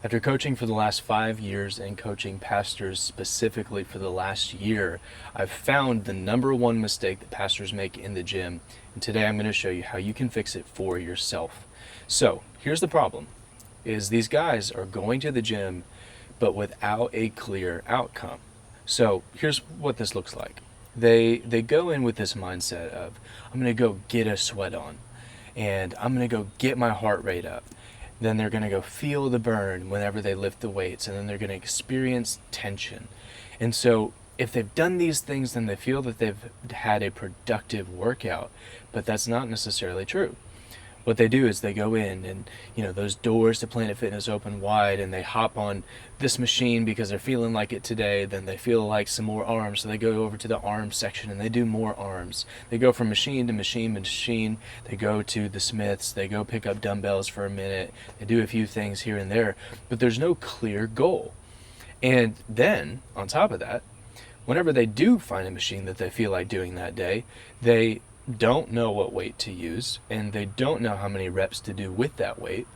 After coaching for the last 5 years and coaching pastors specifically for the last year, I've found the number one mistake that pastors make in the gym. And today I'm going to show you how you can fix it for yourself. So here's the problem, is these guys are going to the gym, but without a clear outcome. So here's what this looks like. They go in with this mindset of, I'm going to go get a sweat on, and I'm going to go get my heart rate up. Then they're going to go feel the burn whenever they lift the weights, and then they're going to experience tension. And so if they've done these things, then they feel that they've had a productive workout, but that's not necessarily true. What they do is they go in and, those doors to Planet Fitness open wide, and they hop on this machine because they're feeling like it today. Then they feel like some more arms, so they go over to the arm section and they do more arms. They go from machine to machine to machine. They go to the Smiths, they go pick up dumbbells for a minute, they do a few things here and there, but there's no clear goal. And then on top of that, whenever they do find a machine that they feel like doing that day, they don't know what weight to use, and they don't know how many reps to do with that weight.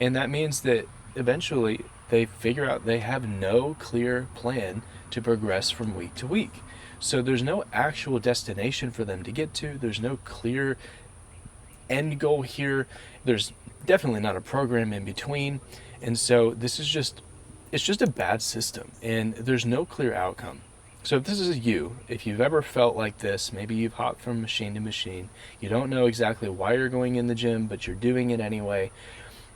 And that means that eventually they figure out they have no clear plan to progress from week to week. So there's no actual destination for them to get to. There's no clear end goal here. There's definitely not a program in between. And so it's just a bad system, and there's no clear outcome. So if this is you, if you've ever felt like this, maybe you've hopped from machine to machine, you don't know exactly why you're going in the gym, but you're doing it anyway,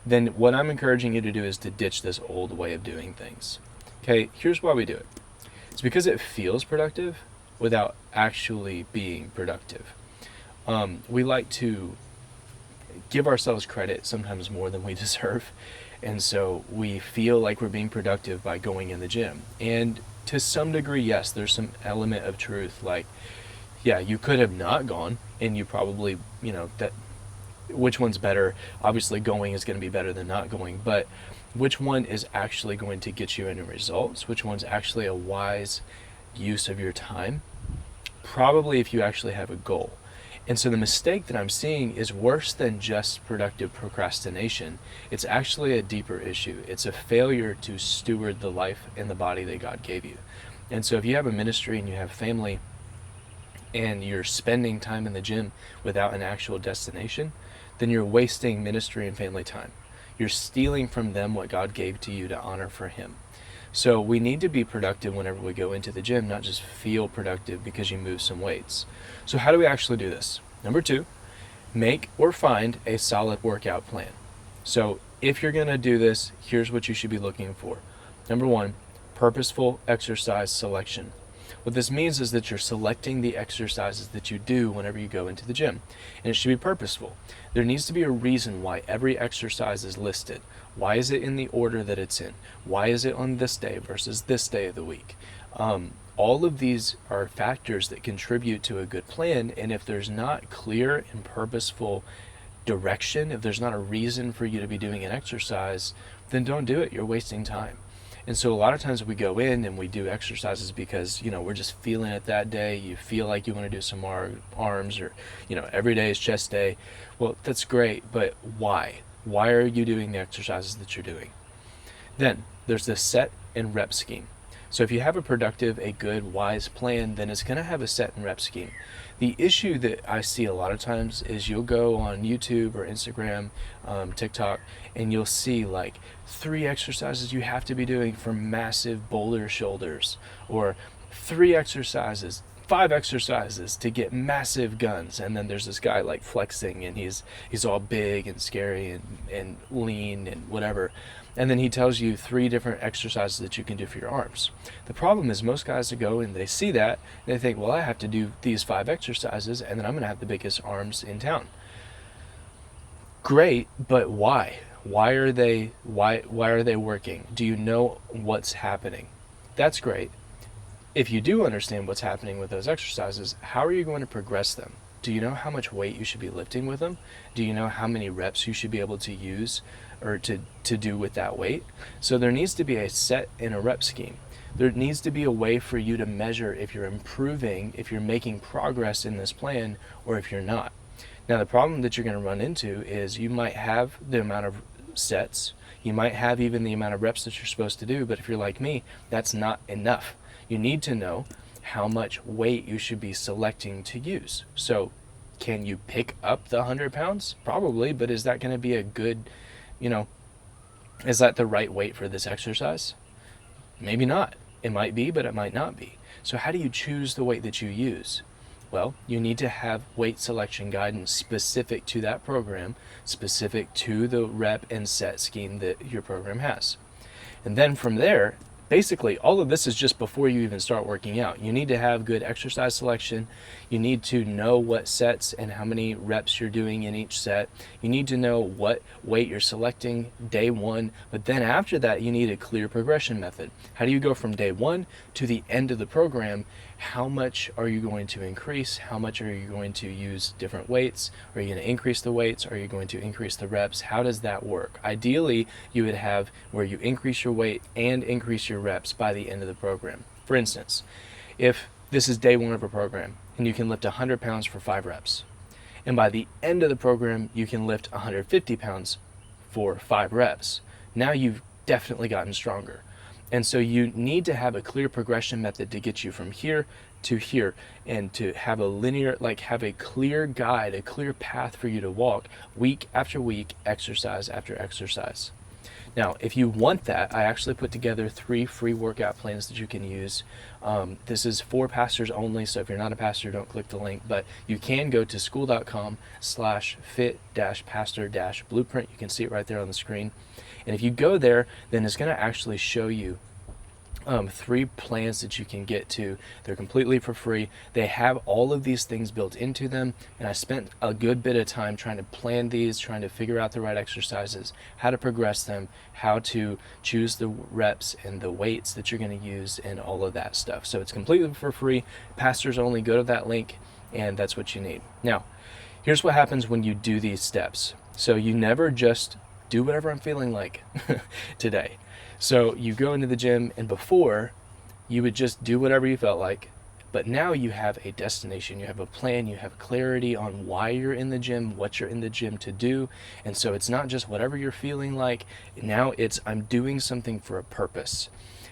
then what I'm encouraging you to do is to ditch this old way of doing things. Okay, here's why we do it. It's because it feels productive without actually being productive. We like to give ourselves credit sometimes more than we deserve, and so we feel like we're being productive by going in the gym. And to some degree, yes, there's some element of truth. Like, yeah, you could have not gone, and you probably, that which one's better? Obviously, going is going to be better than not going, but which one is actually going to get you any results? Which one's actually a wise use of your time? Probably if you actually have a goal. And so the mistake that I'm seeing is worse than just productive procrastination. It's actually a deeper issue. It's a failure to steward the life and the body that God gave you. And so if you have a ministry and you have family and you're spending time in the gym without an actual destination, then you're wasting ministry and family time. You're stealing from them what God gave to you to honor for Him. So we need to be productive whenever we go into the gym, not just feel productive because you move some weights. So how do we actually do this? Number 2, make or find a solid workout plan. So if you're going to do this, here's what you should be looking for. Number 1, purposeful exercise selection. What this means is that you're selecting the exercises that you do whenever you go into the gym, and it should be purposeful. There needs to be a reason why every exercise is listed. Why is it in the order that it's in? Why is it on this day versus this day of the week? All of these are factors that contribute to a good plan, and if there's not clear and purposeful direction, if there's not a reason for you to be doing an exercise, then don't do it. You're wasting time. And so a lot of times we go in and we do exercises because, we're just feeling it that day. You feel like you want to do some arms, or, every day is chest day. Well, that's great, but why? Why are you doing the exercises that you're doing? Then there's the set and rep scheme. So if you have a productive, a good, wise plan, then it's going to have a set and rep scheme. The issue that I see a lot of times is you'll go on YouTube or Instagram, TikTok, and you'll see like 3 exercises you have to be doing for massive boulder shoulders, or 3 exercises, 5 exercises to get massive guns. And then there's this guy like flexing, and he's all big and scary and lean and whatever. And then he tells you 3 different exercises that you can do for your arms. The problem is most guys that go and they see that, and they think, well, I have to do these 5 exercises and then I'm going to have the biggest arms in town. Great, but why? Why are they working? Do you know what's happening? That's great. If you do understand what's happening with those exercises, how are you going to progress them? Do you know how much weight you should be lifting with them? Do you know how many reps you should be able to use or to do with that weight? So there needs to be a set and a rep scheme. There needs to be a way for you to measure if you're improving, if you're making progress in this plan, or if you're not. Now, the problem that you're going to run into is you might have the amount of sets, You might have even the amount of reps that you're supposed to do, but if you're like me, that's not enough. You need to know how much weight you should be selecting to use. So can you pick up the 100 pounds? Probably, but is that going to be a good, is that the right weight for this exercise? Maybe not. It might be, but it might not be. So how do you choose the weight that you use? Well, you need to have weight selection guidance specific to that program, specific to the rep and set scheme that your program has. And then from there, basically all of this is just before you even start working out. You need to have good exercise selection. You need to know what sets and how many reps you're doing in each set. You need to know what weight you're selecting day one. But then after that, you need a clear progression method. How do you go from day one to the end of the program? How much are you going to increase? How much are you going to use different weights? Are you going to increase the weights? Are you going to increase the reps? How does that work? Ideally, you would have where you increase your weight and increase your reps by the end of the program. For instance, if this is day one of a program and you can lift 100 pounds for 5 reps, and by the end of the program, you can lift 150 pounds for 5 reps, now you've definitely gotten stronger. And so you need to have a clear progression method to get you from here to here, and to have a linear, have a clear guide, a clear path for you to walk week after week, exercise after exercise. Now, if you want that, I actually put together 3 free workout plans that you can use. This is for pastors only, so if you're not a pastor, don't click the link, but you can go to school.com/fit-pastor-blueprint. You can see it right there on the screen. And if you go there, then it's going to actually show you 3 plans that you can get to. They're completely for free. They have all of these things built into them, and I spent a good bit of time trying to plan these, trying to figure out the right exercises, how to progress them, how to choose the reps and the weights that you're going to use, and all of that stuff. So it's completely for free. Pastors only. Go to that link, and that's what you need. Now, here's what happens when you do these steps. So you never just do whatever I'm feeling like today. So you go into the gym, and before you would just do whatever you felt like, but now you have a destination, you have a plan, you have clarity on why you're in the gym, what you're in the gym to do. And so it's not just whatever you're feeling like, now it's I'm doing something for a purpose.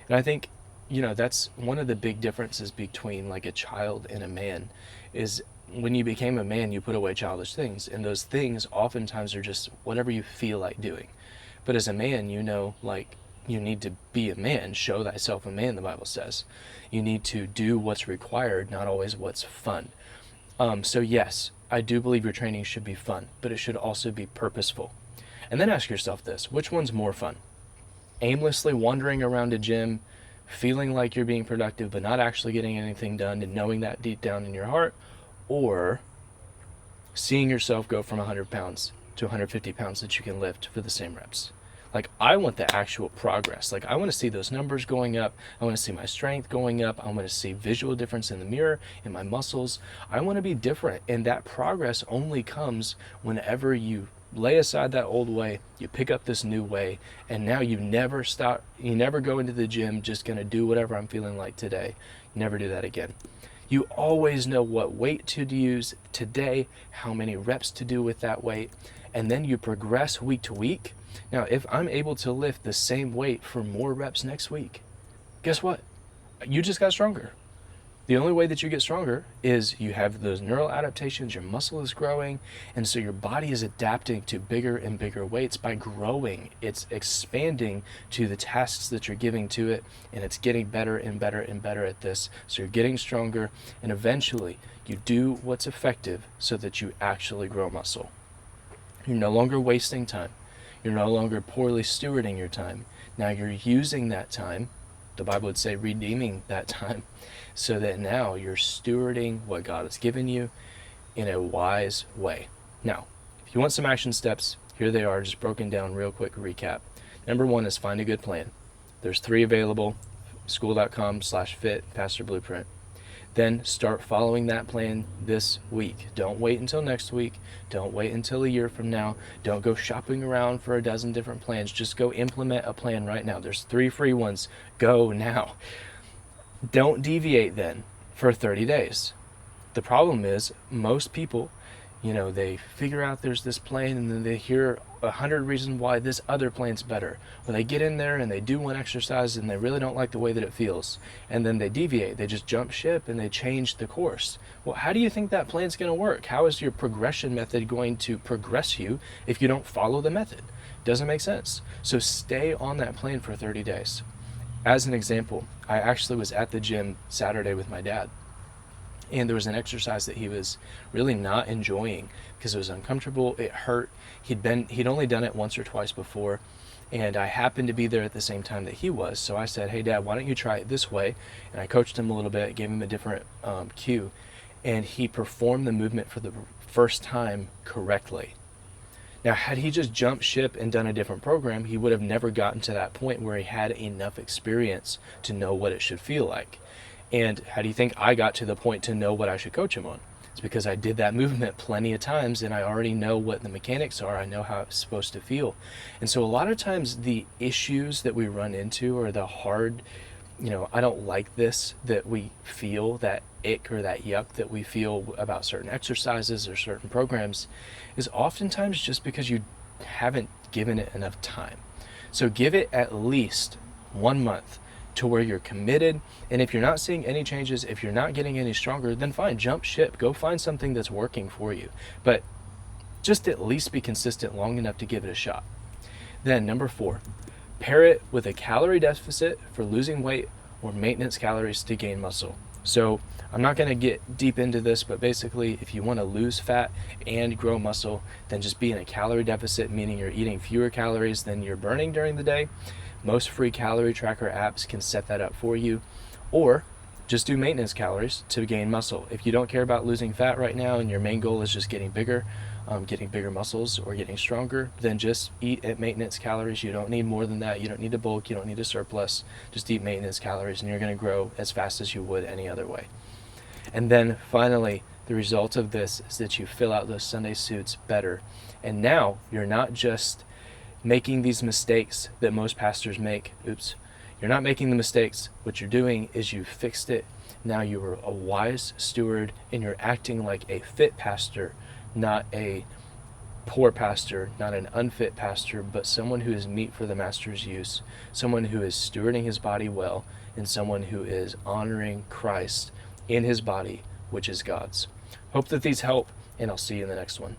And I think, that's one of the big differences between like a child and a man is when you became a man, you put away childish things, and those things oftentimes are just whatever you feel like doing. But as a man, you need to be a man, show thyself a man, the Bible says. You need to do what's required, not always what's fun. So yes, I do believe your training should be fun, but it should also be purposeful. And then ask yourself this, which one's more fun? Aimlessly wandering around a gym, feeling like you're being productive, but not actually getting anything done, and knowing that deep down in your heart, or seeing yourself go from 100 pounds to 150 pounds that you can lift for the same reps. I want the actual progress. I want to see those numbers going up. I want to see my strength going up. I want to see visual difference in the mirror, in my muscles. I want to be different. And that progress only comes whenever you lay aside that old way, you pick up this new way, and now you never stop. You never go into the gym just going to do whatever I'm feeling like today. You never do that again. You always know what weight to use today, how many reps to do with that weight, and then you progress week to week. Now, if I'm able to lift the same weight for more reps next week, guess what? You just got stronger. The only way that you get stronger is you have those neural adaptations, your muscle is growing, and so your body is adapting to bigger and bigger weights by growing. It's expanding to the tasks that you're giving to it, and it's getting better and better and better at this. So you're getting stronger, and eventually you do what's effective so that you actually grow muscle. You're no longer wasting time. You're no longer poorly stewarding your time. Now you're using that time, the Bible would say redeeming that time, so that now you're stewarding what God has given you in a wise way. Now, if you want some action steps, here they are, just broken down real quick recap. Number 1 is find a good plan. There's 3 available, school.com/fit-pastor-blueprint. Then start following that plan this week. Don't wait until next week. Don't wait until a year from now. Don't go shopping around for a dozen different plans. Just go implement a plan right now. There's 3 free ones. Go now. Don't deviate then for 30 days. The problem is most people They figure out there's this plane, and then they hear 100 reasons why this other plane's better. Or they get in there and they do one exercise and they really don't like the way that it feels. And then they deviate, they just jump ship and they change the course. Well, how do you think that plane's going to work? How is your progression method going to progress you if you don't follow the method? Doesn't make sense. So stay on that plane for 30 days. As an example, I actually was at the gym Saturday with my dad. And there was an exercise that he was really not enjoying because it was uncomfortable, it hurt. He'd only done it once or twice before, and I happened to be there at the same time that he was. So I said, "Hey Dad, why don't you try it this way?" And I coached him a little bit, gave him a different cue, and he performed the movement for the first time correctly. Now, had he just jumped ship and done a different program, he would have never gotten to that point where he had enough experience to know what it should feel like. And how do you think I got to the point to know what I should coach him on? It's because I did that movement plenty of times and I already know what the mechanics are. I know how it's supposed to feel. And so a lot of times the issues that we run into, or the hard, I don't like this, that we feel, that ick or that yuck that we feel about certain exercises or certain programs, is oftentimes just because you haven't given it enough time. So give it at least 1 month to where you're committed. And if you're not seeing any changes, if you're not getting any stronger, then fine, jump ship, go find something that's working for you. But just at least be consistent long enough to give it a shot. Then number 4, pair it with a calorie deficit for losing weight or maintenance calories to gain muscle. So I'm not going to get deep into this, but basically if you want to lose fat and grow muscle, then just be in a calorie deficit, meaning you're eating fewer calories than you're burning during the day. Most free calorie tracker apps can set that up for you. Or just do maintenance calories to gain muscle. If you don't care about losing fat right now and your main goal is just getting bigger muscles or getting stronger, then just eat at maintenance calories. You don't need more than that. You don't need to bulk. You don't need a surplus. Just eat maintenance calories and you're going to grow as fast as you would any other way. And then finally, the result of this is that you fill out those Sunday suits better. And now you're not just making these mistakes that most pastors make. You're not making the mistakes. What you're doing is you fixed it. Now you are a wise steward and you're acting like a fit pastor, not a poor pastor, not an unfit pastor, but someone who is meet for the master's use, someone who is stewarding his body well, and someone who is honoring Christ in his body, which is God's. Hope that these help, and I'll see you in the next one.